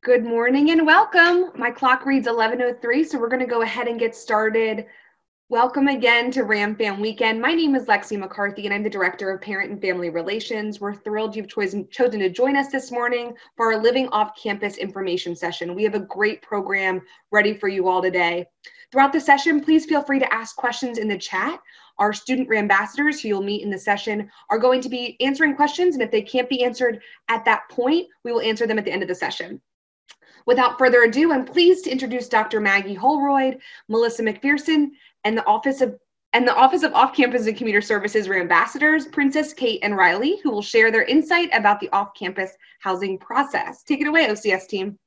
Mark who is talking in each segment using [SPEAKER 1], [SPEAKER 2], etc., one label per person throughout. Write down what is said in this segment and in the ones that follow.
[SPEAKER 1] Good morning and welcome. My clock reads 11:03, so we're going to go ahead and get started. Welcome again to Ram Fam Weekend. My name is Lexi McCarthy, and I'm the Director of Parent and Family Relations. We're thrilled you've chosen to join us this morning for our Living Off-Campus information session. We have a great program ready for you all today. Throughout the session, please feel free to ask questions in the chat. Our student ambassadors who you'll meet in the session are going to be answering questions, and if they can't be answered at that point, we will answer them at the end of the session. Without further ado, I'm pleased to introduce Dr. Maggie Holroyd, Melissa McPherson, and the Office of Off-Campus and Commuter Services ambassadors, Princess Kate and Riley, who will share their insight about the off-campus housing process. Take it away, OCS team.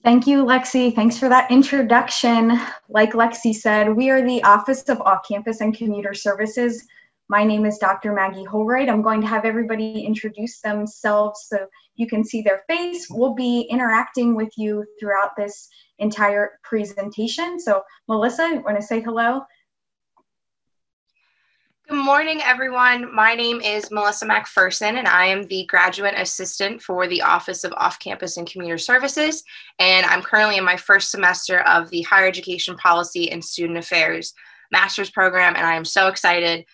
[SPEAKER 2] Thank you, Lexi. Thanks for that introduction. Like Lexi said, we are the Office of Off-Campus and Commuter Services. My name is Dr. Maggie Holroyd. I'm going to have everybody introduce themselves so you can see their face. We'll be interacting with you throughout this entire presentation. So Melissa, you want to say hello?
[SPEAKER 3] Good morning, everyone. My name is Melissa McPherson, and I am the Graduate Assistant for the Office of Off-Campus and Commuter Services, and I'm currently in my first semester of the Higher Education Policy and Student Affairs Master's Program, and I am so excited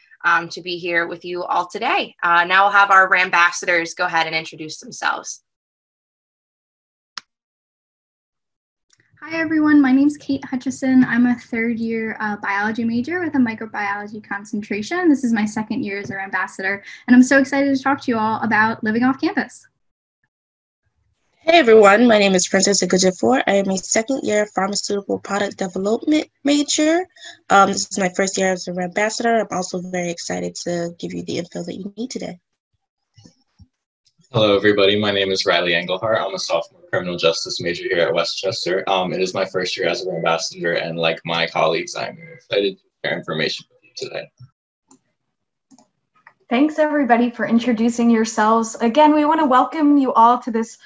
[SPEAKER 3] to be here with you all today. Now we'll have our ambassadors go ahead and introduce themselves.
[SPEAKER 4] Hi everyone, my name is Kate Hutchison. I'm a third-year biology major with a microbiology concentration. This is my second year as our ambassador, and I'm so excited to talk to you all about living off campus.
[SPEAKER 5] Hey everyone, my name is Princess Ejiofor. I am a second-year pharmaceutical product development major. This is my first year as an ambassador. I'm also very excited to give you the info that you need today.
[SPEAKER 6] Hello, everybody. My name is Riley Engelhart. I'm a sophomore criminal justice major here at Westchester. It is my first year as an ambassador, and like my colleagues, I'm excited to share information with you today.
[SPEAKER 2] Thanks, everybody, for introducing yourselves. Again, we want to welcome you all to this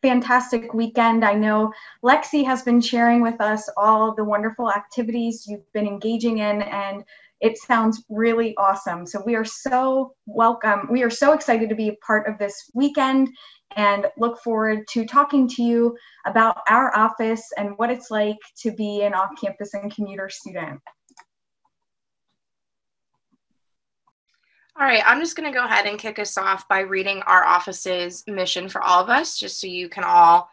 [SPEAKER 2] fantastic weekend. I know Lexi has been sharing with us all the wonderful activities you've been engaging in, and it sounds really awesome. So we are so welcome. We are so excited to be a part of this weekend and look forward to talking to you about our office and what it's like to be an off-campus and commuter student.
[SPEAKER 3] All right, I'm just going to go ahead and kick us off by reading our office's mission for all of us, just so you can all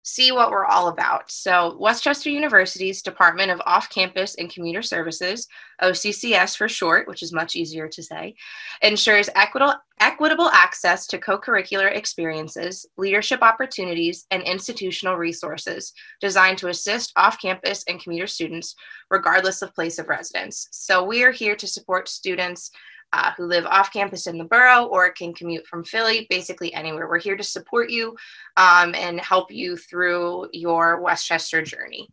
[SPEAKER 3] see what we're all about. So Westchester University's Department of Off-Campus and Commuter Services, OCCS for short, which is much easier to say, ensures equitable access to co-curricular experiences, leadership opportunities, and institutional resources designed to assist off-campus and commuter students regardless of place of residence. So we are here to support students who live off campus in the borough or can commute from Philly, basically anywhere. We're here to support you and help you through your Westchester journey.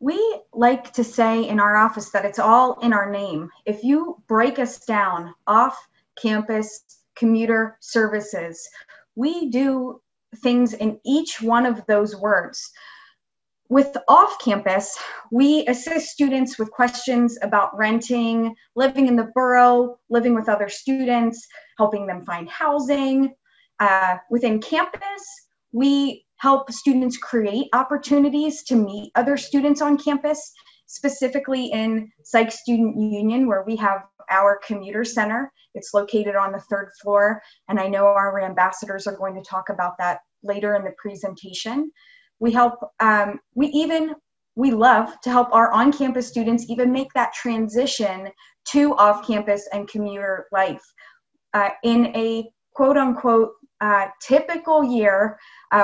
[SPEAKER 2] We like to say in our office that it's all in our name. If you break us down, off-campus commuter services, we do things in each one of those words. With off-campus, we assist students with questions about renting, living in the borough, living with other students, helping them find housing. Within campus, we help students create opportunities to meet other students on campus, specifically in Psych Student Union, where we have our commuter center. It's located on the 3rd floor, and I know our ambassadors are going to talk about that later in the presentation. We help, we love to help our on-campus students even make that transition to off-campus and commuter life. In a quote-unquote typical year,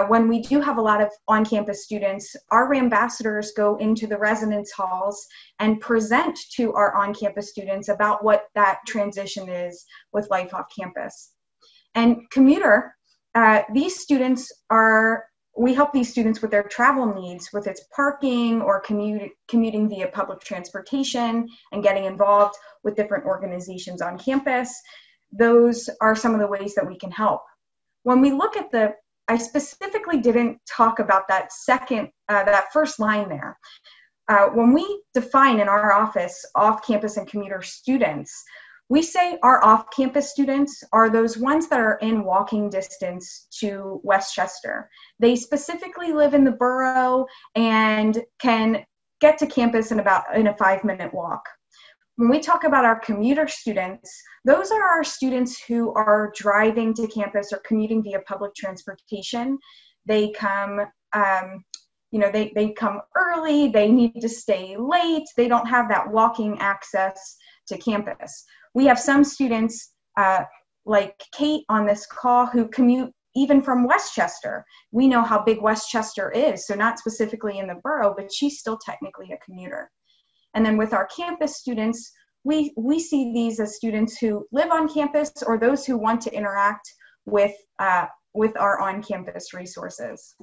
[SPEAKER 2] when we do have a lot of on-campus students, our ambassadors go into the residence halls and present to our on-campus students about what that transition is with life off-campus. And commuter, we help these students with their travel needs, with its parking or commuting via public transportation and getting involved with different organizations on campus. Those are some of the ways that we can help. When we look at I specifically didn't talk about that first line there. When we define in our office off-campus and commuter students, We say our off-campus students are those ones that are in walking distance to Westchester. They specifically live in the borough and can get to campus in a 5-minute walk. When we talk about our commuter students, those are our students who are driving to campus or commuting via public transportation. They come, they come early, they need to stay late, they don't have that walking access to campus. We have some students like Kate on this call who commute even from Westchester. We know how big Westchester is, so not specifically in the borough, but she's still technically a commuter. And then with our campus students, we see these as students who live on campus or those who want to interact with our on-campus resources.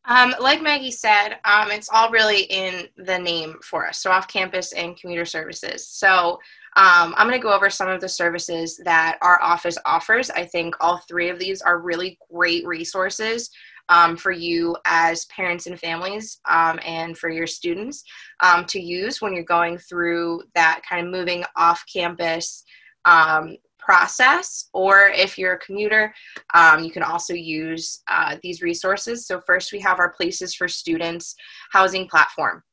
[SPEAKER 3] Like Maggie said, it's all really in the name for us, so off-campus and commuter services. So I'm going to go over some of the services that our office offers. I think all 3 of these are really great resources for you as parents and families and for your students to use when you're going through that kind of moving off-campus process, or if you're a commuter, you can also use these resources. So first we have our Places for Students housing platform.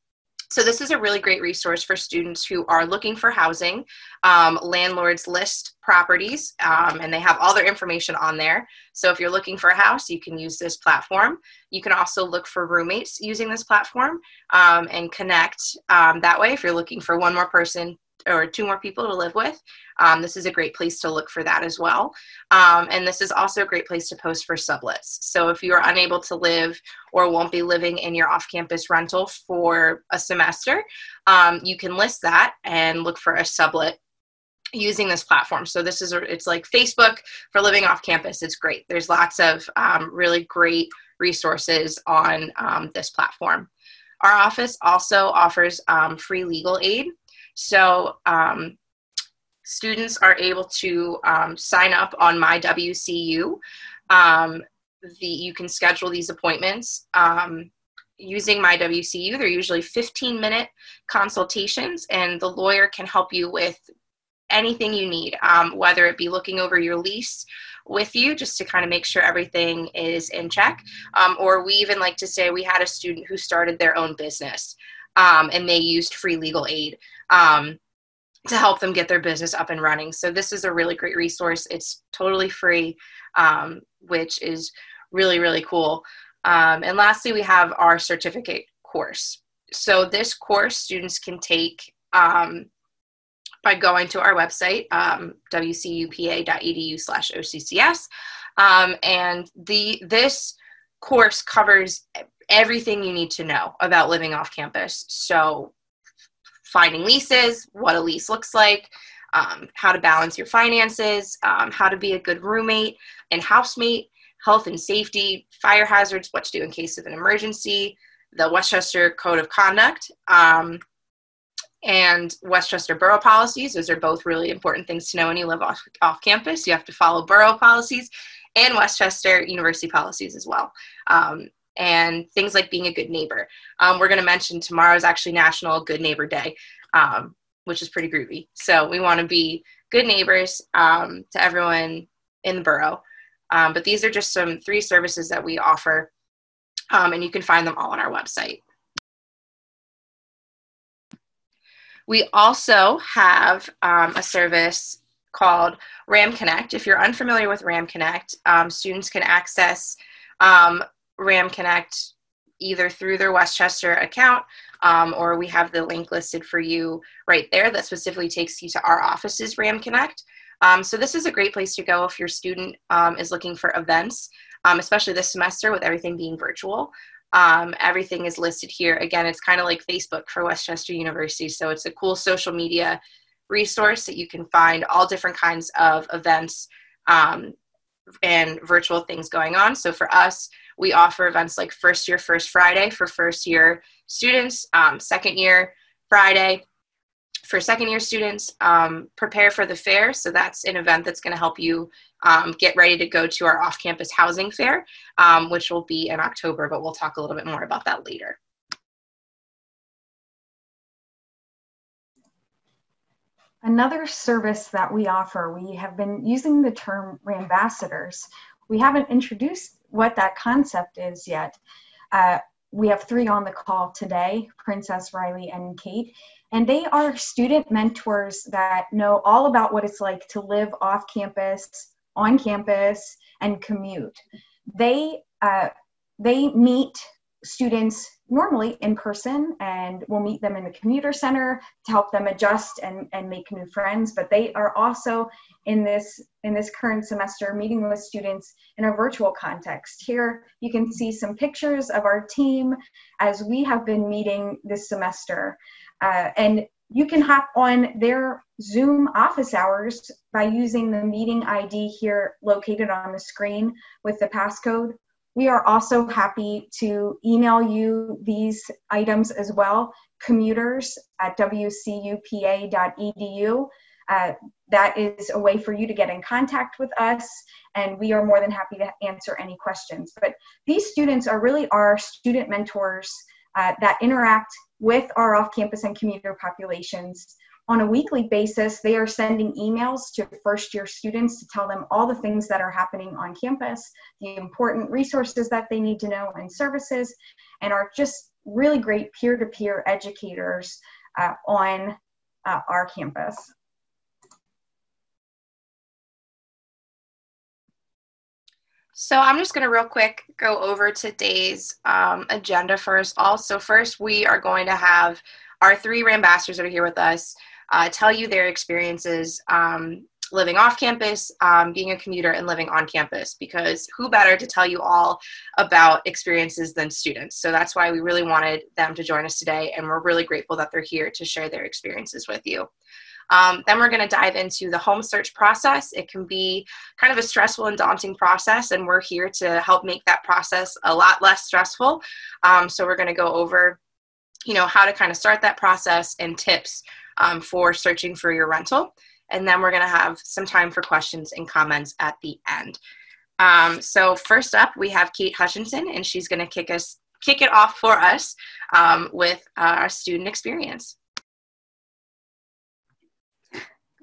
[SPEAKER 3] So this is a really great resource for students who are looking for housing. Landlords list properties and they have all their information on there. So if you're looking for a house, you can use this platform. You can also look for roommates using this platform and connect that way. If you're looking for 1 more person or 2 more people to live with, this is a great place to look for that as well. And this is also a great place to post for sublets. So if you are unable to live or won't be living in your off-campus rental for a semester, you can list that and look for a sublet using this platform. So it's like Facebook for living off campus. It's great. There's lots of really great resources on this platform. Our office also offers free legal aid. So students are able to sign up on My WCU. You can schedule these appointments using My WCU. They're usually 15-minute consultations, and the lawyer can help you with anything you need, whether it be looking over your lease with you just to kind of make sure everything is in check, or we even like to say we had a student who started their own business and they used free legal aid to help them get their business up and running. So this is a really great resource. It's totally free, which is really, really cool. And lastly, we have our certificate course. So this course students can take by going to our website, wcupa.edu/OCCS. And this course covers everything you need to know about living off campus. So finding leases, what a lease looks like, how to balance your finances, how to be a good roommate and housemate, health and safety, fire hazards, what to do in case of an emergency, the Westchester Code of Conduct, and Westchester Borough policies. Those are both really important things to know when you live off campus. You have to follow borough policies and Westchester University policies as well. And things like being a good neighbor. We're going to mention tomorrow is actually National Good Neighbor Day, which is pretty groovy. So we want to be good neighbors to everyone in the borough. But these are just some 3 services that we offer, and you can find them all on our website. We also have a service called RAM Connect. If you're unfamiliar with RAM Connect, students can access RAM Connect either through their Westchester account, or we have the link listed for you right there that specifically takes you to our office's RAM Connect. So this is a great place to go if your student is looking for events, especially this semester with everything being virtual. Everything is listed here. Again, it's kind of like Facebook for Westchester University. So it's a cool social media resource that you can find all different kinds of events and virtual things going on. So for us, we offer events like First Year First Friday for first year students, Second Year Friday for second year students, Prepare for the Fair. So that's an event that's going to help you get ready to go to our off-campus housing fair, which will be in October, but we'll talk a little bit more about that later.
[SPEAKER 2] Another service that we offer, we have been using the term Rambassadors. We haven't introduced what that concept is yet. We have 3 on the call today, Princess, Riley, and Kate, and they are student mentors that know all about what it's like to live off campus, on campus, and commute. They meet students normally in person, and we'll meet them in the commuter center to help them adjust and make new friends. But they are also in this current semester meeting with students in a virtual context. Here you can see some pictures of our team as we have been meeting this semester. And you can hop on their Zoom office hours by using the meeting ID here located on the screen with the passcode. We are also happy to email you these items as well, commuters@wcupa.edu. That is a way for you to get in contact with us, and we are more than happy to answer any questions. But these students are really our student mentors that interact with our off-campus and commuter populations. On a weekly basis, they are sending emails to first-year students to tell them all the things that are happening on campus, the important resources that they need to know and services, and are just really great peer-to-peer educators on our campus.
[SPEAKER 3] So I'm just going to real quick go over today's agenda first. Also, first we are going to have our 3 Rambassadors that are here with us tell you their experiences living off campus, being a commuter, and living on campus, because who better to tell you all about experiences than students? So that's why we really wanted them to join us today, and we're really grateful that they're here to share their experiences with you. Then we're going to dive into the home search process. It can be kind of a stressful and daunting process, and we're here to help make that process a lot less stressful. So we're going to go over, how to kind of start that process and tips for searching for your rental. And then we're going to have some time for questions and comments at the end. So first up, we have Kate Hutchinson, and she's going to kick it off for us with our student experience.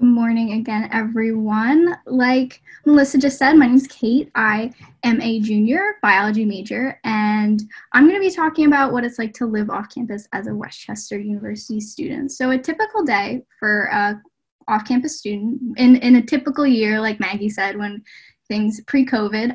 [SPEAKER 4] Good morning again, everyone. Like Melissa just said, my name is Kate. I am a junior biology major, and I'm going to be talking about what it's like to live off campus as a Westchester University student. So a typical day for a off-campus student in a typical year, like Maggie said, when things pre-COVID,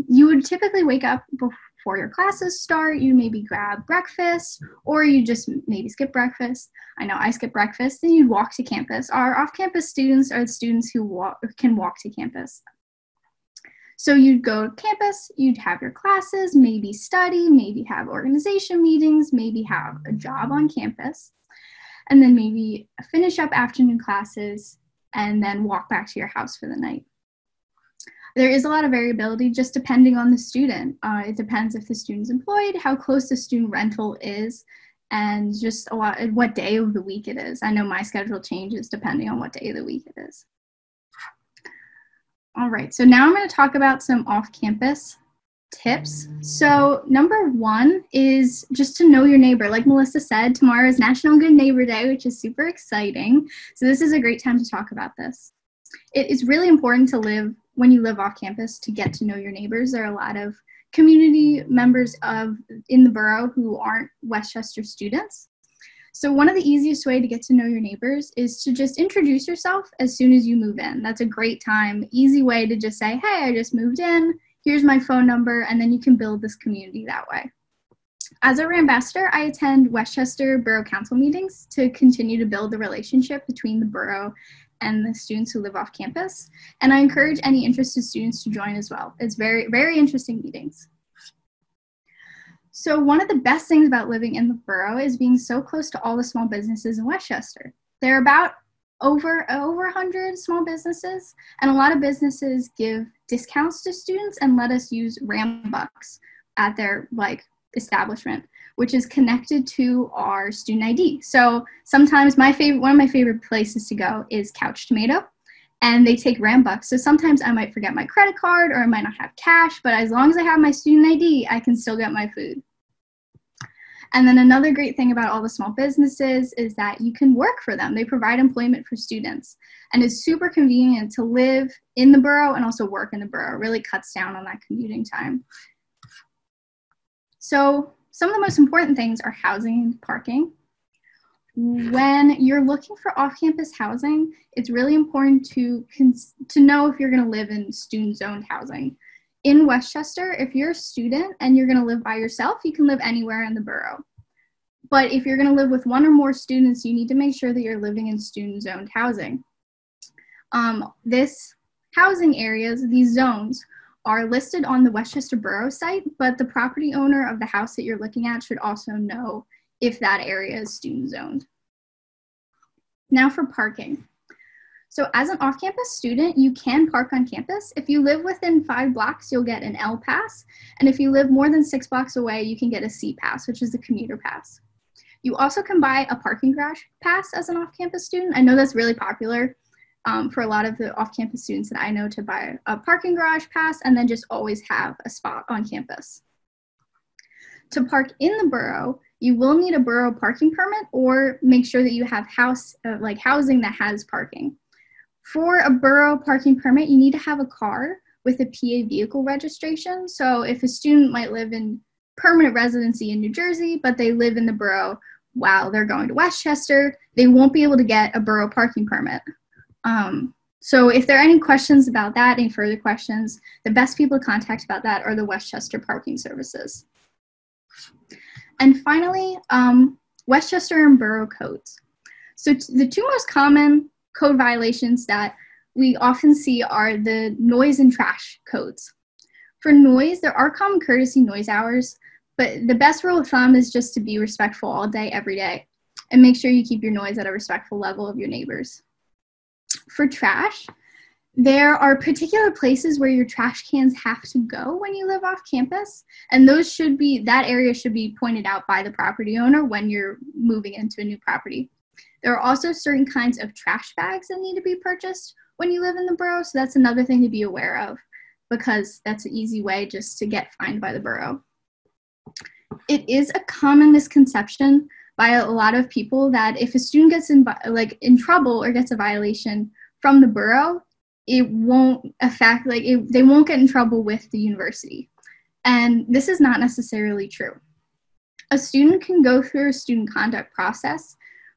[SPEAKER 4] you would typically wake up before your classes start. You maybe grab breakfast, or you just maybe skip breakfast. I know I skip breakfast. Then you'd walk to campus. Our off-campus students are the students who can walk to campus. So you'd go to campus, you'd have your classes, maybe study, maybe have organization meetings, maybe have a job on campus, and then maybe finish up afternoon classes and then walk back to your house for the night. There is a lot of variability just depending on the student. It depends if the student's employed, how close the student rental is, and just a lot what day of the week it is. I know my schedule changes depending on what day of the week it is. All right, so now I'm going to talk about some off-campus tips. So number 1 is just to know your neighbor. Like Melissa said, tomorrow is National Good Neighbor Day, which is super exciting. So this is a great time to talk about this. It is really important when you live off campus to get to know your neighbors. There are a lot of community members in the borough who aren't Westchester students. So one of the easiest way to get to know your neighbors is to just introduce yourself as soon as you move in. That's a great time, easy way to just say, hey, I just moved in, here's my phone number, and then you can build this community that way. As a Rambassador, I attend Westchester Borough Council meetings to continue to build the relationship between the borough and the students who live off campus. And I encourage any interested students to join as well. It's very, very interesting meetings. So one of the best things about living in the borough is being so close to all the small businesses in Westchester. There are about over 100 small businesses, and a lot of businesses give discounts to students and let us use Rambucks at their establishment, which is connected to our student ID. So sometimes one of my favorite places to go is Couch Tomato, and they take Rambucks. So sometimes I might forget my credit card or I might not have cash, but as long as I have my student ID, I can still get my food. And then another great thing about all the small businesses is that you can work for them. They provide employment for students, and it's super convenient to live in the borough and also work in the borough. It really cuts down on that commuting time. So some of the most important things are housing and parking. When you're looking for off-campus housing, it's really important to know if you're going to live in student-zoned housing. In Westchester, if you're a student and you're going to live by yourself, you can live anywhere in the borough. But if you're going to live with one or more students, you need to make sure that you're living in student-zoned housing. This housing areas, these zones, are listed on the Westchester Borough site, but the property owner of the house that you're looking at should also know if that area is student zoned. Now for parking. So as an off-campus student, you can park on campus. If you live within 5 blocks, you'll get an L pass. And if you live more than 6 blocks away, you can get a C pass, which is the commuter pass. You also can buy a parking garage pass as an off-campus student. I know that's really popular for a lot of the off-campus students that I know, to buy a parking garage pass and then just always have a spot on campus. To park in the borough, you will need a borough parking permit or make sure that you have housing that has parking. For a borough parking permit, you need to have a car with a PA vehicle registration. So if a student might live in permanent residency in New Jersey, but they live in the borough while they're going to Westchester, they won't be able to get a borough parking permit. So if there are any questions about that, any further questions, the best people to contact about that are the Westchester Parking Services. And finally, Westchester and borough codes. So the 2 most common code violations that we often see are the noise and trash codes. For noise, there are common courtesy noise hours, but the best rule of thumb is just to be respectful all day, every day, and make sure you keep your noise at a respectful level of your neighbors. For trash, there are particular places where your trash cans have to go when you live off campus, and that area should be pointed out by the property owner when you're moving into a new property. There are also certain kinds of trash bags that need to be purchased when you live in the borough, so that's another thing to be aware of, because that's an easy way just to get fined by the borough. It is a common misconception by a lot of people that if a student gets in trouble or gets a violation from the borough, it won't affect, they won't get in trouble with the university. And this is not necessarily true. A student can go through a student conduct process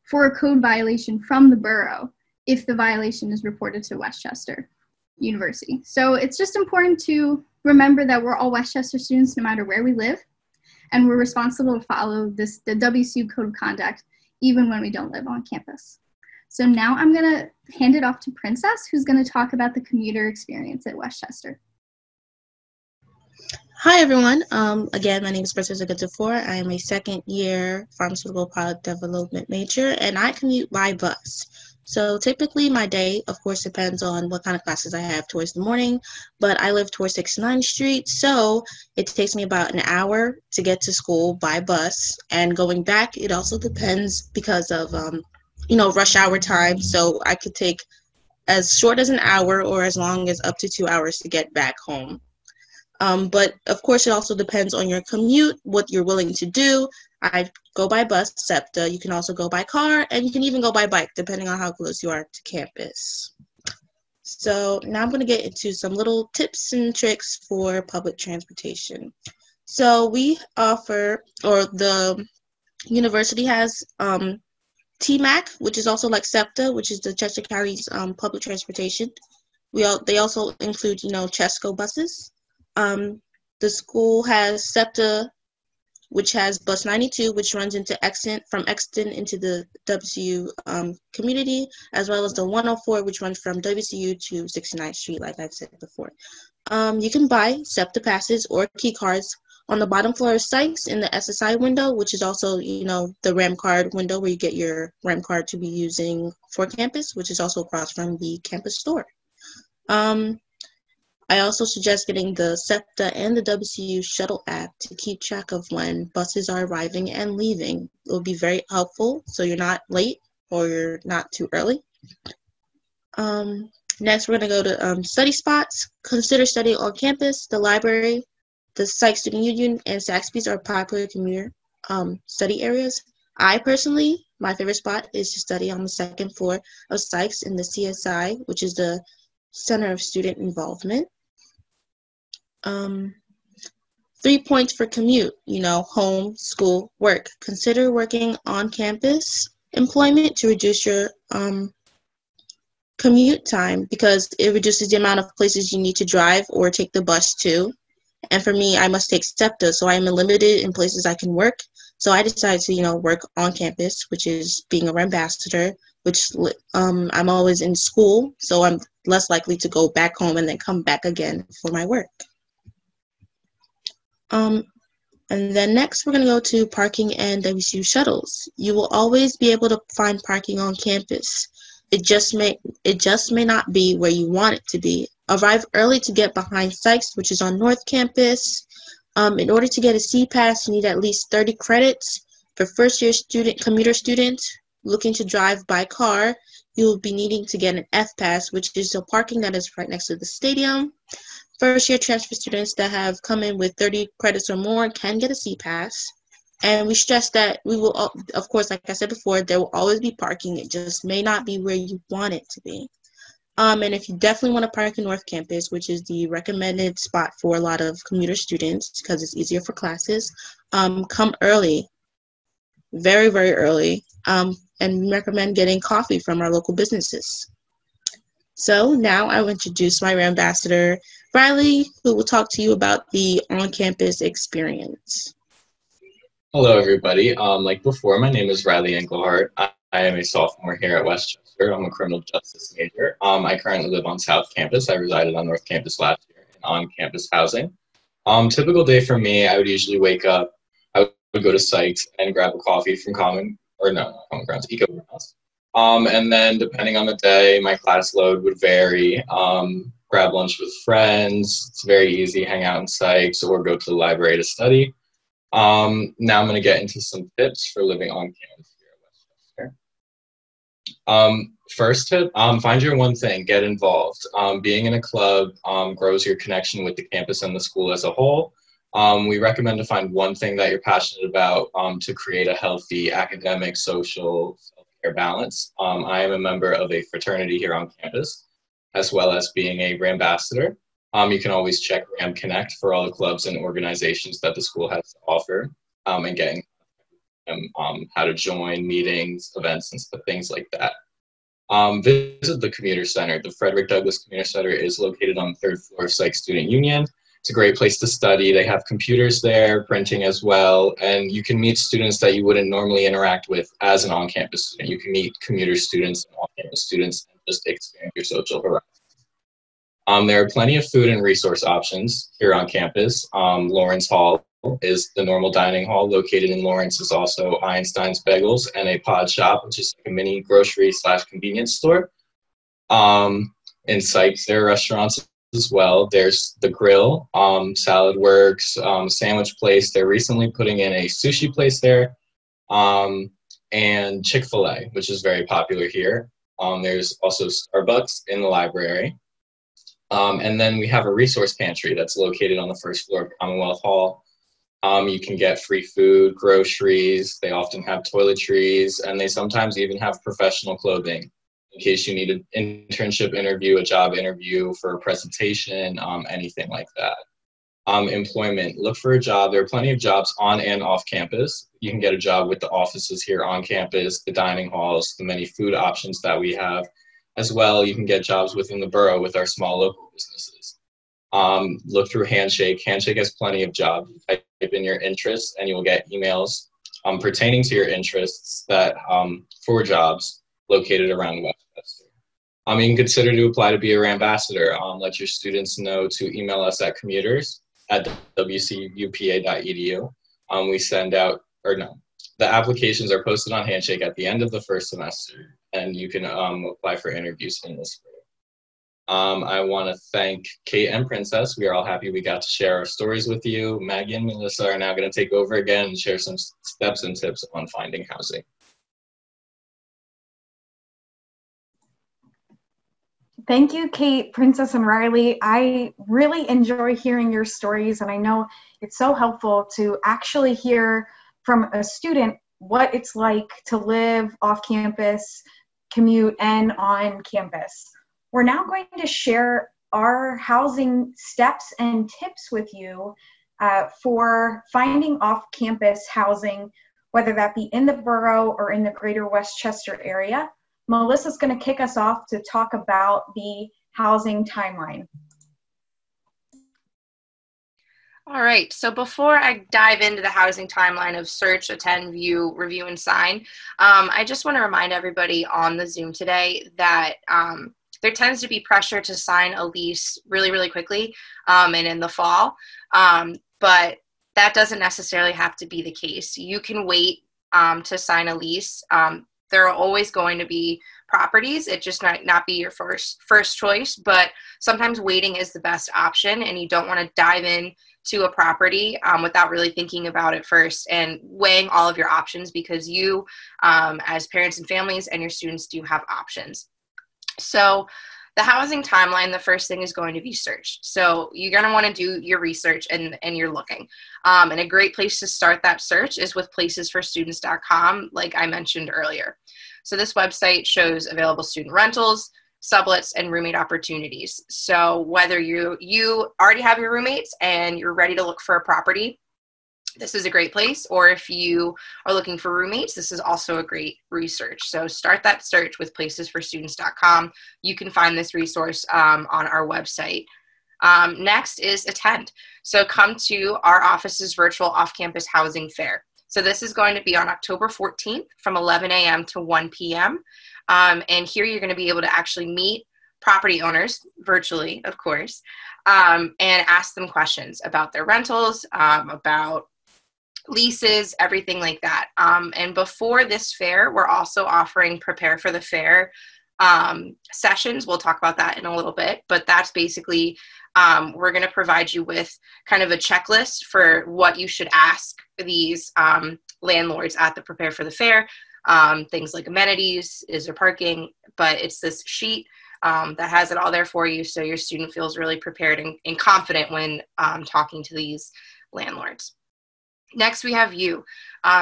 [SPEAKER 4] for a code violation from the borough if the violation is reported to Westchester University. So it's just important to remember that we're all Westchester students no matter where we live, and we're responsible to follow the WCU Code of Conduct even when we don't live on campus. So now I'm going to hand it off to Princess, who's going to talk about the commuter experience at Westchester.
[SPEAKER 5] Hi, everyone. Again, my name is Princess Agutafor. I am a second-year pharmaceutical product development major, and I commute by bus. So typically my day, of course, depends on what kind of classes I have towards the morning, but I live towards 69th Street, so it takes me about an hour to get to school by bus, and going back, it also depends because of, rush hour time, so I could take as short as an hour or as long as up to 2 hours to get back home. But of course, it also depends on your commute, what you're willing to do. I go by bus, SEPTA. You can also go by car, and you can even go by bike, depending on how close you are to campus. So now I'm going to get into some little tips and tricks for public transportation. So we offer, or the university has TMAC, which is also like SEPTA, which is the Chester County's public transportation. They also include, Chesco buses. The school has SEPTA, which has bus 92, which runs into from Exton into the WCU community, as well as the 104, which runs from WCU to 69th Street, like I've said before. You can buy SEPTA passes or key cards on the bottom floor of Sykes in the SSI window, which is also, the RAM card window where you get your RAM card to be using for campus, which is also across from the campus store. I also suggest getting the SEPTA and the WCU shuttle app to keep track of when buses are arriving and leaving. It will be very helpful so you're not late or you're not too early. Next, we're going to go to study spots. Consider studying on campus. The library, the Sykes Student Union, and Saxby's are popular commuter study areas. I personally, my favorite spot is to study on the second floor of Sykes in the CSI, which is the Center of Student Involvement. 3 points for commute, home, school, work. Consider working on campus employment to reduce your commute time because it reduces the amount of places you need to drive or take the bus to. And for me, I must take SEPTA, so I am limited in places I can work. So I decided to, work on campus, which is being a ambassador, which I'm always in school, so I'm less likely to go back home and then come back again for my work. And then next, we're going to go to parking and WCU shuttles. You will always be able to find parking on campus. It just may not be where you want it to be. Arrive early to get behind Sykes, which is on North Campus. In order to get a C-Pass, you need at least 30 credits. For first-year commuter students looking to drive by car, you will be needing to get an F-Pass, which is the parking that is right next to the stadium. First-year transfer students that have come in with 30 credits or more can get a C-Pass. And we stress that we will, of course, like I said before, there will always be parking. It just may not be where you want it to be. And if you definitely want to park in North Campus, which is the recommended spot for a lot of commuter students because it's easier for classes, come early, very, very early, and recommend getting coffee from our local businesses. So now I will introduce my ambassador, Riley, who will talk to you about the on-campus experience.
[SPEAKER 6] Hello, everybody. Like before, my name is Riley Engelhardt. I am a sophomore here at Westchester. I'm a criminal justice major. I currently live on South Campus. I resided on North Campus last year in on-campus housing. Typical day for me, I would usually wake up, I would go to Sykes and grab a coffee from Common Grounds, Eco Grounds. And then depending on the day, my class load would vary. Grab lunch with friends. It's very easy, hang out in Sykes or go to the library to study. Now I'm going to get into some tips for living on campus here at Westchester. First tip, find your one thing, get involved. Being in a club grows your connection with the campus and the school as a whole. We recommend to find one thing that you're passionate about to create a healthy academic, social, self-care balance. I am a member of a fraternity here on campus, as well as being a ambassador. You can always check RAM Connect for all the clubs and organizations that the school has to offer and getting how to join meetings, events, and stuff, things like that. Visit the Commuter Center. The Frederick Douglass Commuter Center is located on the 3rd floor of Sykes Student Union. It's a great place to study. They have computers there, printing as well, and you can meet students that you wouldn't normally interact with as an on-campus student. You can meet commuter students and on-campus students and just expand your social horizons. There are plenty of food and resource options here on campus. Lawrence Hall is the normal dining hall. Located in Lawrence is also Einstein's Bagels and a pod shop, which is like a mini grocery/convenience store. In Sykes, there are restaurants as well. There's The Grill, Salad Works, Sandwich Place. They're recently putting in a sushi place there, and Chick-fil-A, which is very popular here. There's also Starbucks in the library. And then we have a resource pantry that's located on the 1st floor of Commonwealth Hall. You can get free food, groceries. They often have toiletries, and they sometimes even have professional clothing in case you need an internship interview, a job interview for a presentation, anything like that. Employment, look for a job. There are plenty of jobs on and off campus. You can get a job with the offices here on campus, the dining halls, the many food options that we have. As well, you can get jobs within the borough with our small local businesses. Look through Handshake. Handshake has plenty of jobs. You type in your interests and you will get emails pertaining to your interests that for jobs located around Westchester. You can consider to apply to be a ambassador. Let your students know to email us at commuters@wcupa.edu. We send out, the applications are posted on Handshake at the end of the first semester, and you can apply for interviews in this way. I want to thank Kate and Princess. We are all happy we got to share our stories with you. Maggie and Melissa are now going to take over again and share some steps and tips on finding housing.
[SPEAKER 2] Thank you, Kate, Princess, and Riley. I really enjoy hearing your stories, and I know it's so helpful to actually hear from a student what it's like to live off campus, commute, and on campus. We're now going to share our housing steps and tips with you for finding off-campus housing, whether that be in the borough or in the greater Westchester area. Melissa's going to kick us off to talk about the housing timeline.
[SPEAKER 3] All right, so before I dive into the housing timeline of search, attend, view, review, and sign, I just want to remind everybody on the Zoom today that there tends to be pressure to sign a lease really, really quickly and in the fall, but that doesn't necessarily have to be the case. You can wait to sign a lease. There are always going to be properties. It just might not be your first choice, but sometimes waiting is the best option, and you don't want to dive in to a property without really thinking about it first and weighing all of your options, because you, as parents and families and your students, do have options. So the housing timeline, the first thing is going to be search. So you're going to want to do your research and you're looking. And a great place to start that search is with placesforstudents.com, like I mentioned earlier. So this website shows available student rentals, sublets, and roommate opportunities. So whether you already have your roommates and you're ready to look for a property, this is a great place. Or if you are looking for roommates, this is also a great research. So start that search with placesforstudents.com. You can find this resource on our website. Next is attend. So come to our office's virtual off-campus housing fair. So this is going to be on October 14th from 11 a.m. to 1 p.m. And here you're going to be able to actually meet property owners virtually, of course, and ask them questions about their rentals, about leases, everything like that. And before this fair, we're also offering Prepare for the Fair sessions. We'll talk about that in a little bit, but that's basically, we're going to provide you with kind of a checklist for what you should ask these landlords at the Prepare for the Fair. Things like amenities, is there parking, but it's this sheet that has it all there for you, so your student feels really prepared and confident when talking to these landlords. Next, we have you.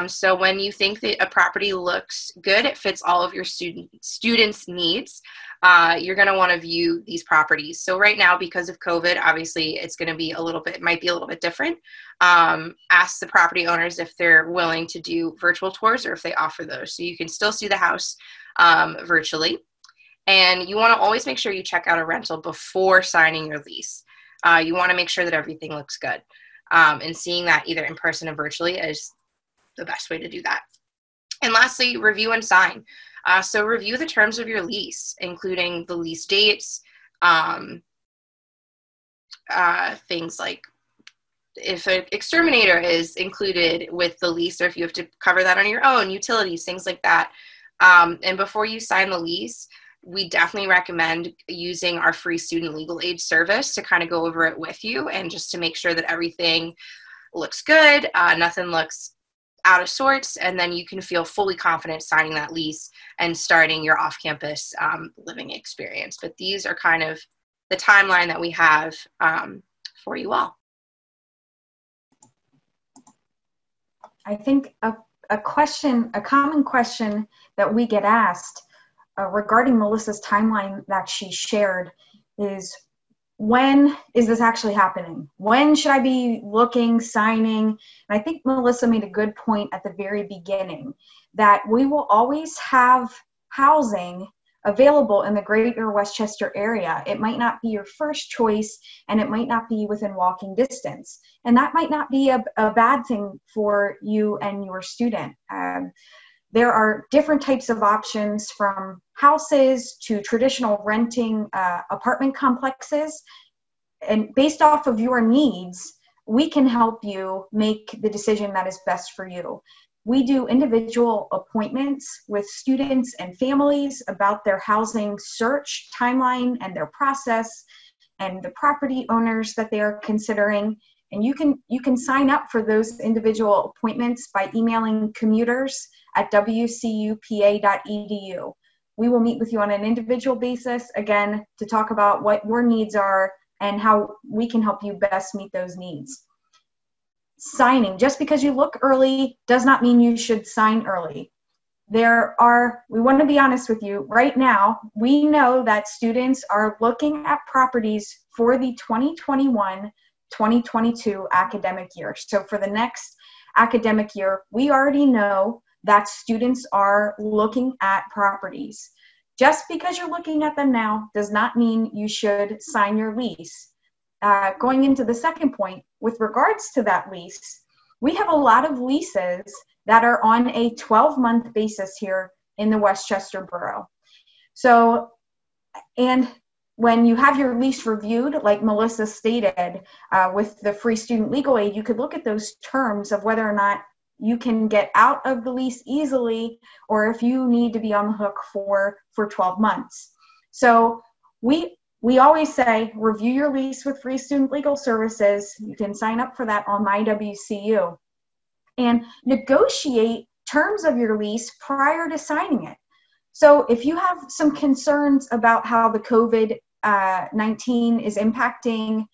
[SPEAKER 3] So when you think that a property looks good, it fits all of your students' needs, you're going to want to view these properties. So right now, because of COVID, obviously it's going to be might be a little bit different. Ask the property owners if they're willing to do virtual tours or if they offer those. So you can still see the house virtually. And you want to always make sure you check out a rental before signing your lease. You want to make sure that everything looks good. And seeing that either in person or virtually is the best way to do that. And lastly, review and sign. So review the terms of your lease, including the lease dates, things like if an exterminator is included with the lease, or if you have to cover that on your own, utilities, things like that. And before you sign the lease, we definitely recommend using our free student legal aid service to kind of go over it with you and just to make sure that everything looks good, nothing looks out of sorts, and then you can feel fully confident signing that lease and starting your off-campus living experience. But these are kind of the timeline that we have for you all.
[SPEAKER 2] I think a common question that we get asked regarding Melissa's timeline that she shared is, when is this actually happening? When should I be looking, signing? And I think Melissa made a good point at the very beginning that we will always have housing available in the greater Westchester area. It might not be your first choice, and it might not be within walking distance. And that might not be a bad thing for you and your student. There are different types of options, from houses to traditional renting apartment complexes. And based off of your needs, we can help you make the decision that is best for you. We do individual appointments with students and families about their housing search timeline and their process and the property owners that they are considering. And you can sign up for those individual appointments by emailing commuters@wcupa.edu. We will meet with you on an individual basis, again, to talk about what your needs are and how we can help you best meet those needs. signing. Just because you look early does not mean you should sign early. We want to be honest with you, right now, we know that students are looking at properties for the 2021-2022 academic year. So for the next academic year, we already know that students are looking at properties. Just because you're looking at them now does not mean you should sign your lease. Going into the second point, with regards to that lease, we have a lot of leases that are on a 12-month basis here in the Westchester Borough. So, and when you have your lease reviewed, like Melissa stated, with the free student legal aid, you could look at those terms of whether or not you can get out of the lease easily, or if you need to be on the hook for 12 months. So we always say, review your lease with free student legal services. You can sign up for that on MyWCU. And negotiate terms of your lease prior to signing it. So if you have some concerns about how the COVID-19 is impacting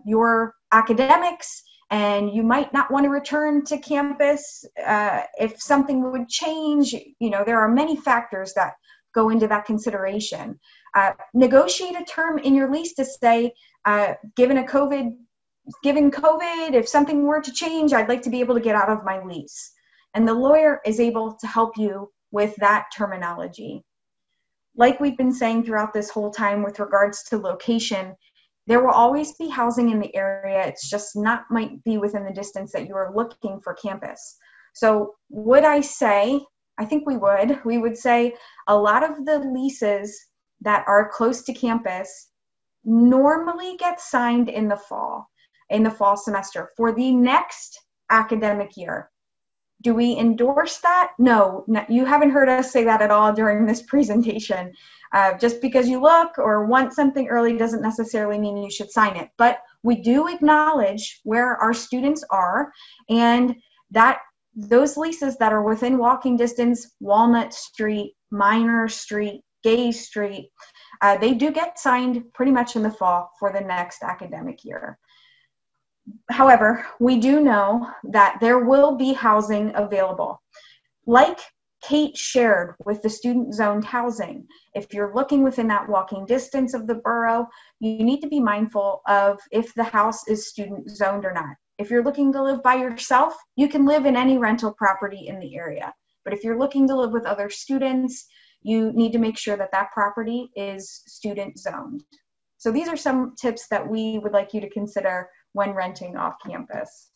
[SPEAKER 2] your academics, and you might not want to return to campus, if something would change, there are many factors that go into that consideration. Negotiate a term in your lease to say, given COVID, if something were to change, I'd like to be able to get out of my lease. And the lawyer is able to help you with that terminology. Like we've been saying throughout this whole time with regards to location, there will always be housing in the area. It's just might be within the distance that you are looking for campus. So would I say, I think we would say a lot of the leases that are close to campus normally get signed in the fall semester for the next academic year. Do we endorse that? No, you haven't heard us say that at all during this presentation. Just because you look or want something early doesn't necessarily mean you should sign it. But we do acknowledge where our students are, and that those leases that are within walking distance, Walnut Street, Minor Street, Gay Street, they do get signed pretty much in the fall for the next academic year. However, we do know that there will be housing available. Like Kate shared with the student zoned housing, if you're looking within that walking distance of the borough, you need to be mindful of if the house is student zoned or not. If you're looking to live by yourself, you can live in any rental property in the area. But if you're looking to live with other students, you need to make sure that that property is student zoned. So these are some tips that we would like you to consider when renting off campus.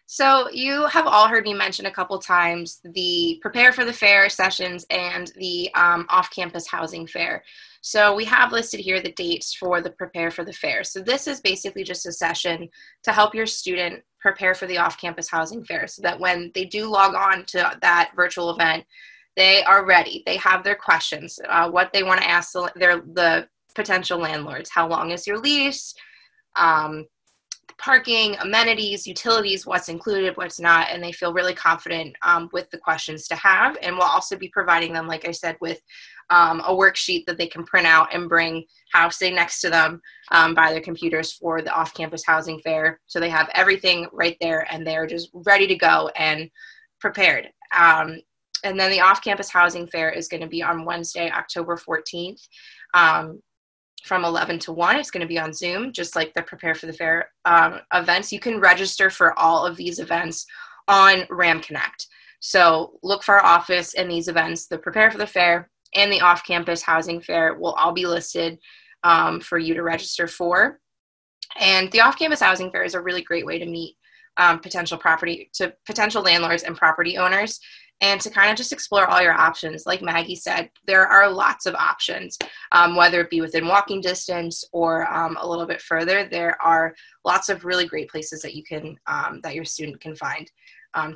[SPEAKER 3] So you have all heard me mention a couple times the Prepare for the Fair sessions and the off-campus housing fair. So we have listed here the dates for the Prepare for the Fair. So this is basically just a session to help your student prepare for the off-campus housing fair so that when they do log on to that virtual event, they are ready. They have their questions, what they want to ask the potential landlords. How long is your lease? Parking, amenities, utilities, what's included, what's not, and they feel really confident with the questions to have. And we'll also be providing them, like I said, with a worksheet that they can print out and bring housing next to them by their computers for the off-campus housing fair. So they have everything right there and they're just ready to go and prepared. And then the off-campus housing fair is going to be on Wednesday, October 14th. From 11 to 1. It's going to be on Zoom, just like the Prepare for the Fair events. You can register for all of these events on RAM Connect. So look for our office and these events, the Prepare for the Fair and the off-campus housing fair will all be listed for you to register for. And the off-campus housing fair is a really great way to meet potential landlords and property owners, and to kind of just explore all your options. Like Maggie said, there are lots of options, whether it be within walking distance or a little bit further. There are lots of really great places that you can, that your student can find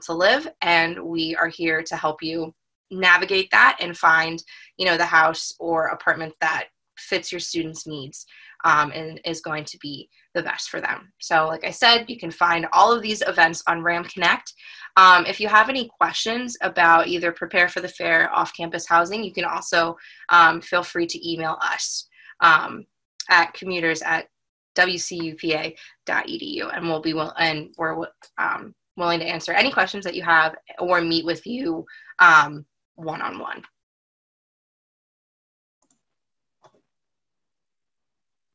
[SPEAKER 3] to live, and we are here to help you navigate that and find, the house or apartment that fits your students' needs and is going to be the best for them. So like I said, you can find all of these events on RAM Connect. If you have any questions about either Prepare for the Fair, off-campus housing, you can also feel free to email us at commuters@wcupa.edu, and we're willing to answer any questions that you have or meet with you one-on-one.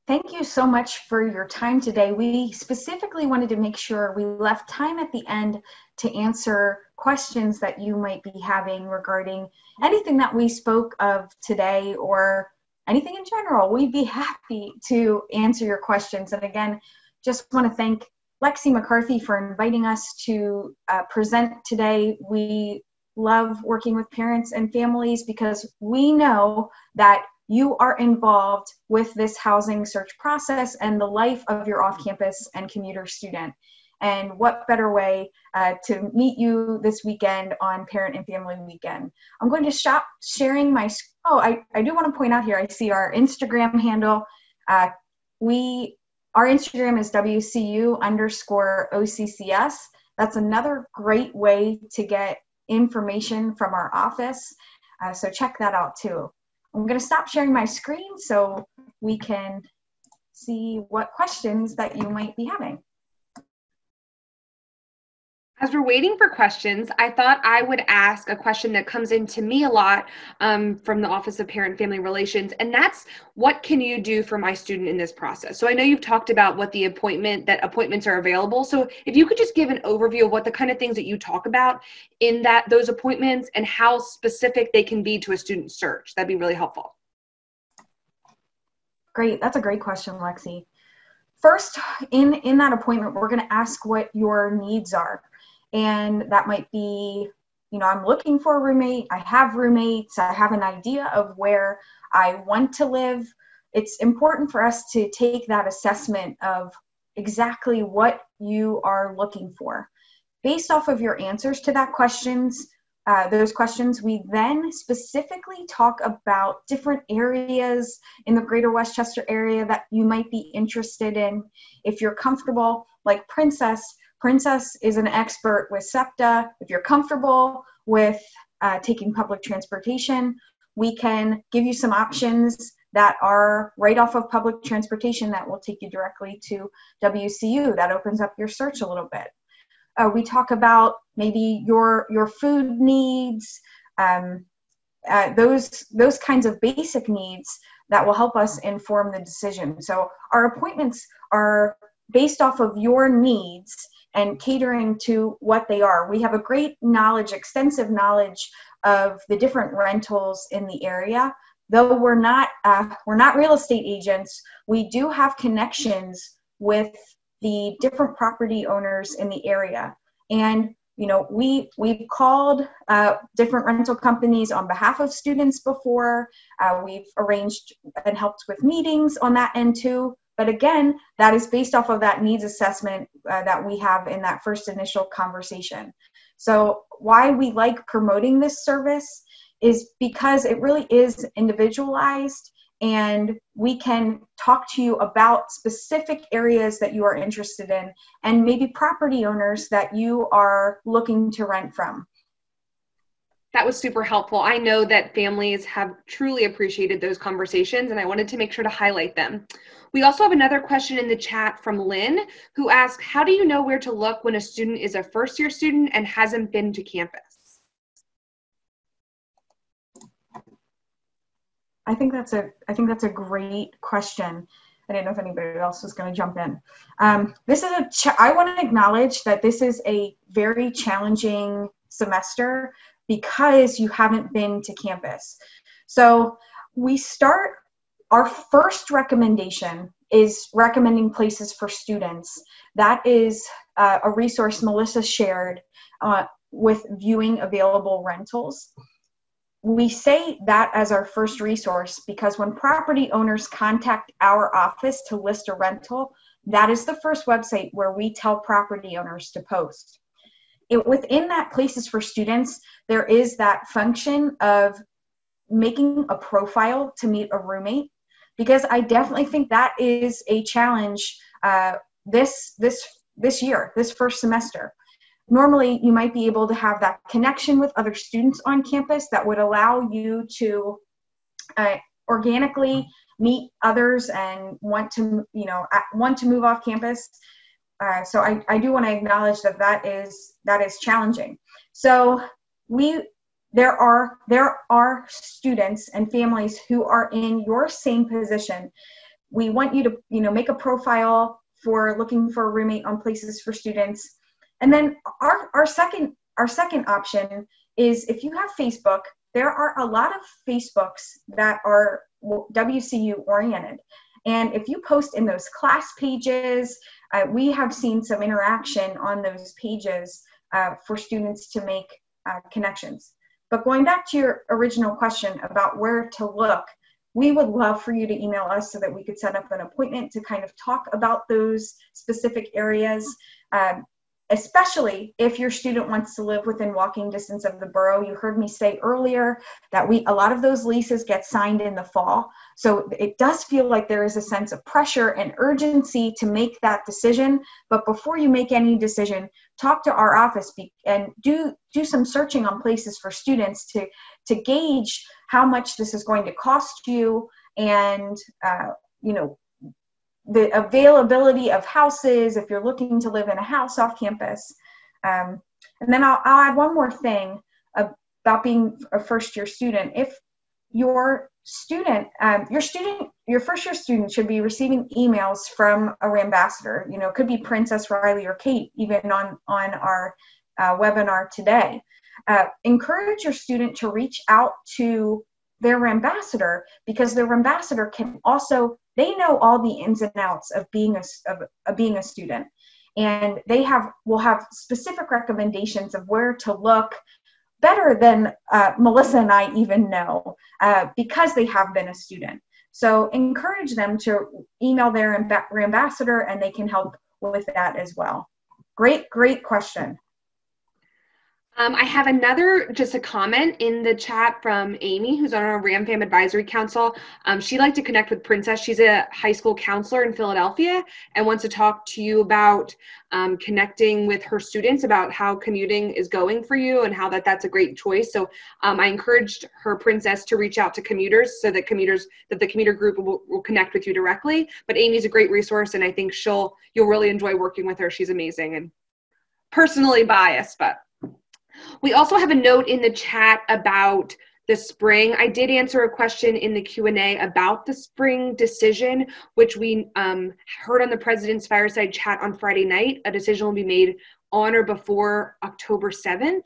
[SPEAKER 2] Thank you so much for your time today. We specifically wanted to make sure we left time at the end to answer questions that you might be having regarding anything that we spoke of today or anything in general. We'd be happy to answer your questions. And again, just want to thank Lexi McCarthy for inviting us to present today. We love working with parents and families because we know that you are involved with this housing search process and the life of your off-campus and commuter student. And what better way to meet you this weekend on Parent and Family Weekend. I'm going to stop sharing my, I do want to point out here, I see our Instagram handle. Our Instagram is WCU_OCCS. That's another great way to get information from our office. So check that out too. I'm going to stop sharing my screen so we can see what questions that you might be having.
[SPEAKER 1] As we're waiting for questions, I thought I would ask a question that comes into me a lot from the Office of Parent and Family Relations, and that's, what can you do for my student in this process? So I know you've talked about what the appointments are available. So if you could just give an overview of what the kind of things that you talk about in those appointments and how specific they can be to a student search, that'd be really helpful.
[SPEAKER 2] Great, that's a great question, Lexi. First, in that appointment, we're going to ask what your needs are. And that might be, I'm looking for a roommate, I have roommates, I have an idea of where I want to live. It's important for us to take that assessment of exactly what you are looking for. Based off of your answers to those questions, we then specifically talk about different areas in the greater Westchester area that you might be interested in. If you're comfortable, like Princess is an expert with SEPTA. If you're comfortable with taking public transportation, we can give you some options that are right off of public transportation that will take you directly to WCU. That opens up your search a little bit. We talk about maybe your food needs, those kinds of basic needs that will help us inform the decision. So our appointments are based off of your needs and catering to what they are. We have a great extensive knowledge of the different rentals in the area. Though we're not real estate agents, we do have connections with the different property owners in the area. And we've called different rental companies on behalf of students before. We've arranged and helped with meetings on that end too. But again, that is based off of that needs assessment that we have in that first initial conversation. So why we like promoting this service is because it really is individualized, and we can talk to you about specific areas that you are interested in and maybe property owners that you are looking to rent from.
[SPEAKER 1] That was super helpful. I know that families have truly appreciated those conversations, and I wanted to make sure to highlight them. We also have another question in the chat from Lynn, who asks, how do you know where to look when a student is a first-year student and hasn't been to campus?
[SPEAKER 2] I think that's a great question. I didn't know if anybody else was going to jump in. I want to acknowledge that this is a very challenging semester because you haven't been to campus. So our first recommendation is recommending places for students. That is a resource Melissa shared with viewing available rentals. We say that as our first resource because when property owners contact our office to list a rental, that is the first website where we tell property owners to post. Within that places for students, there is that function of making a profile to meet a roommate, because I definitely think that is a challenge this year, this first semester. Normally, you might be able to have that connection with other students on campus that would allow you to organically meet others and want to move off campus. So I do want to acknowledge that is challenging. So there are students and families who are in your same position. We want you to make a profile for looking for a roommate on Places for Students. And then our second option is, if you have Facebook, there are a lot of Facebooks that are WCU oriented. And if you post in those class pages, we have seen some interaction on those pages for students to make connections. But going back to your original question about where to look, we would love for you to email us so that we could set up an appointment to kind of talk about those specific areas, especially if your student wants to live within walking distance of the borough. You heard me say earlier that a lot of those leases get signed in the fall. So it does feel like there is a sense of pressure and urgency to make that decision. But before you make any decision, talk to our office and do some searching on Places for Students to gauge how much this is going to cost you, and the availability of houses if you're looking to live in a house off campus. And then I'll add one more thing about being a first-year student. If your first-year student should be receiving emails from a ambassador. It could be Princess, Riley, or Kate, even on our webinar today. Encourage your student to reach out to their ambassador, because their ambassador they know all the ins and outs of being a student, and will have specific recommendations of where to look, better than Melissa and I even know, because they have been a student. So encourage them to email their ambassador, and they can help with that as well. Great question.
[SPEAKER 1] I have just a comment in the chat from Amy, who's on our RAM-FAM Advisory Council. She'd like to connect with Princess. She's a high school counselor in Philadelphia and wants to talk to you about connecting with her students about how commuting is going for you and how that's a great choice. So I encouraged her, Princess, to reach out to commuters so that the commuter group will connect with you directly. But Amy's a great resource, and I think you'll really enjoy working with her. She's amazing and personally biased, but. We also have a note in the chat about the spring. I did answer a question in the Q&A about the spring decision, which we heard on the President's Fireside Chat on Friday night. A decision will be made on or before October 7th,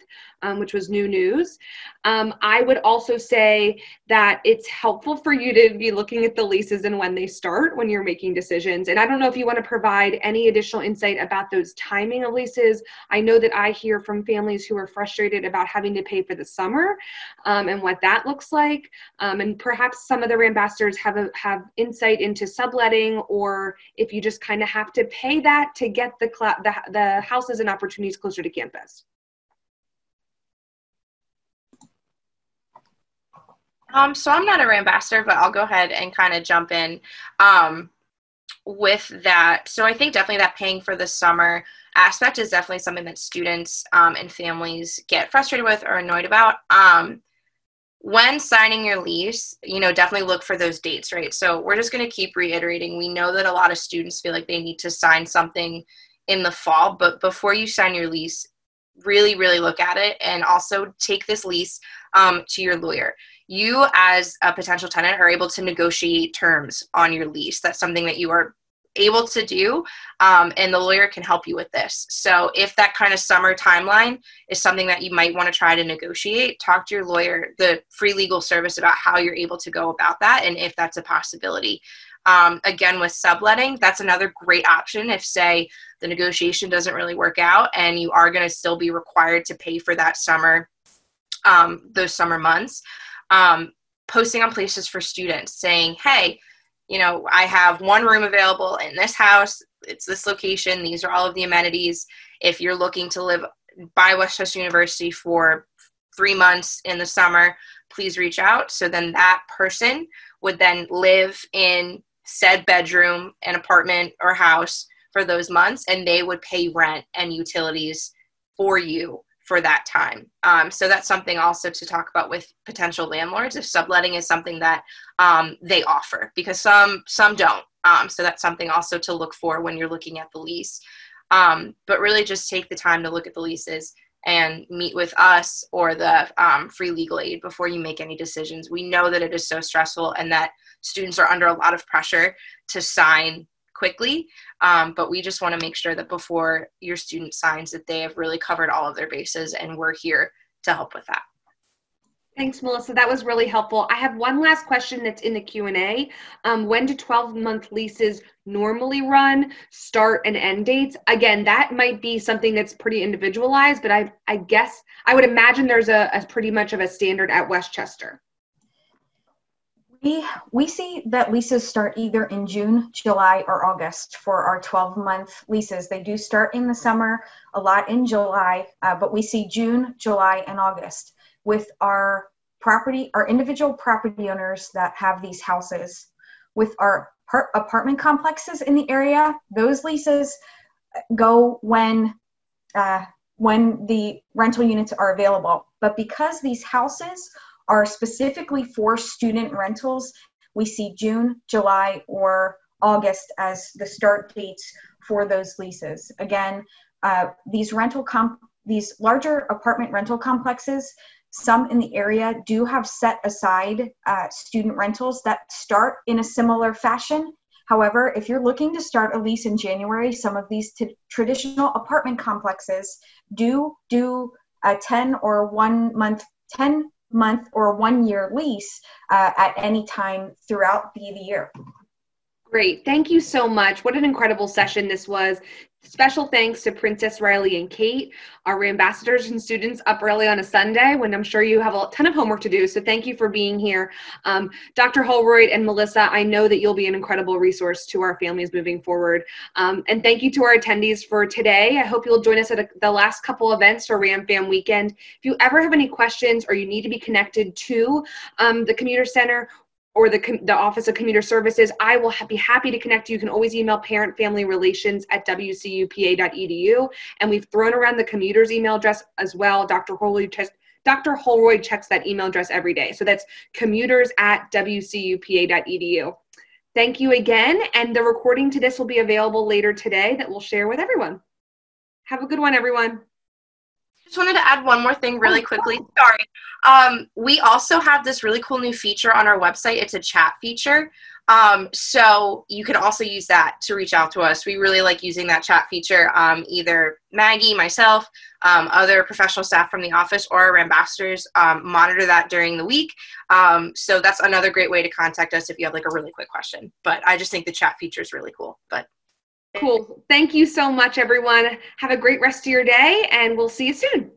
[SPEAKER 1] which was new news. I would also say that it's helpful for you to be looking at the leases and when they start when you're making decisions. And I don't know if you want to provide any additional insight about those timing of leases. I know that I hear from families who are frustrated about having to pay for the summer and what that looks like. And perhaps some of the ambassadors have insight into subletting, or if you just kind of have to pay that to get the houses and opportunities closer to campus.
[SPEAKER 3] So I'm not a ambassador, but I'll go ahead and kind of jump in with that. So I think definitely that paying for the summer aspect is definitely something that students and families get frustrated with or annoyed about. When signing your lease, definitely look for those dates, right? So we're just going to keep reiterating. We know that a lot of students feel like they need to sign something in the fall, but before you sign your lease, really, really look at it, and also take this lease to your lawyer. You, as a potential tenant, are able to negotiate terms on your lease. That's something that you are able to do, and the lawyer can help you with this. So if that kind of summer timeline is something that you might want to try to negotiate, talk to your lawyer, the free legal service, about how you're able to go about that and if that's a possibility. Again, with subletting, that's another great option if, say, the negotiation doesn't really work out and you are going to still be required to pay for that summer, those summer months. Posting on Places for Students saying, hey, I have one room available in this house. It's this location. These are all of the amenities. If you're looking to live by Westchester University for 3 months in the summer, please reach out. So then that person would then live in said bedroom, an apartment or house for those months, and they would pay rent and utilities for you for that time. So that's something also to talk about with potential landlords, if subletting is something that they offer, because some don't. So that's something also to look for when you're looking at the lease. But really just take the time to look at the leases and meet with us or the free legal aid before you make any decisions. We know that it is so stressful and that students are under a lot of pressure to sign quickly, but we just want to make sure that before your student signs that they have really covered all of their bases, and we're here to help with that.
[SPEAKER 1] Thanks, Melissa. That was really helpful. I have one last question that's in the Q&A. When do 12-month leases normally run, start and end dates? Again, that might be something that's pretty individualized, but I guess I would imagine there's a pretty much of a standard at Westchester.
[SPEAKER 2] We see that leases start either in June, July, or August for our 12-month leases. They do start in the summer, a lot in July, but we see June, July, and August. With our individual property owners that have these houses. With our apartment complexes in the area, those leases go when the rental units are available. But because these houses are specifically for student rentals, we see June, July, or August as the start dates for those leases. Again, these larger apartment rental complexes, some in the area do have set aside student rentals that start in a similar fashion. However, if you're looking to start a lease in January, some of these traditional apartment complexes do a 10 month or 1 year lease at any time throughout the year.
[SPEAKER 1] Great. Thank you so much. What an incredible session this was. Special thanks to Princess Riley and Kate, our ambassadors and students up early on a Sunday when I'm sure you have a ton of homework to do. So thank you for being here. Dr. Holroyd and Melissa, I know that you'll be an incredible resource to our families moving forward. And thank you to our attendees for today. I hope you'll join us at the last couple events for RamFam Weekend. If you ever have any questions or you need to be connected to the Commuter Center or the Office of Commuter Services, I will be happy to connect you. You can always email parentfamilyrelations@wcupA.edu. And we've thrown around the commuter's email address as well. Dr. Holroyd checks that email address every day. So that's commuters@wcupa.edu. Thank you again. And the recording to this will be available later today that we'll share with everyone. Have a good one, everyone.
[SPEAKER 3] Just wanted to add one more thing really quickly. Sorry. We also have this really cool new feature on our website. It's a chat feature. So you can also use that to reach out to us. We really like using that chat feature. Either Maggie, myself, other professional staff from the office, or our ambassadors monitor that during the week. So that's another great way to contact us if you have like a really quick question. But I just think the chat feature is really cool.
[SPEAKER 1] Cool. Thank you so much, everyone. Have a great rest of your day, and we'll see you soon.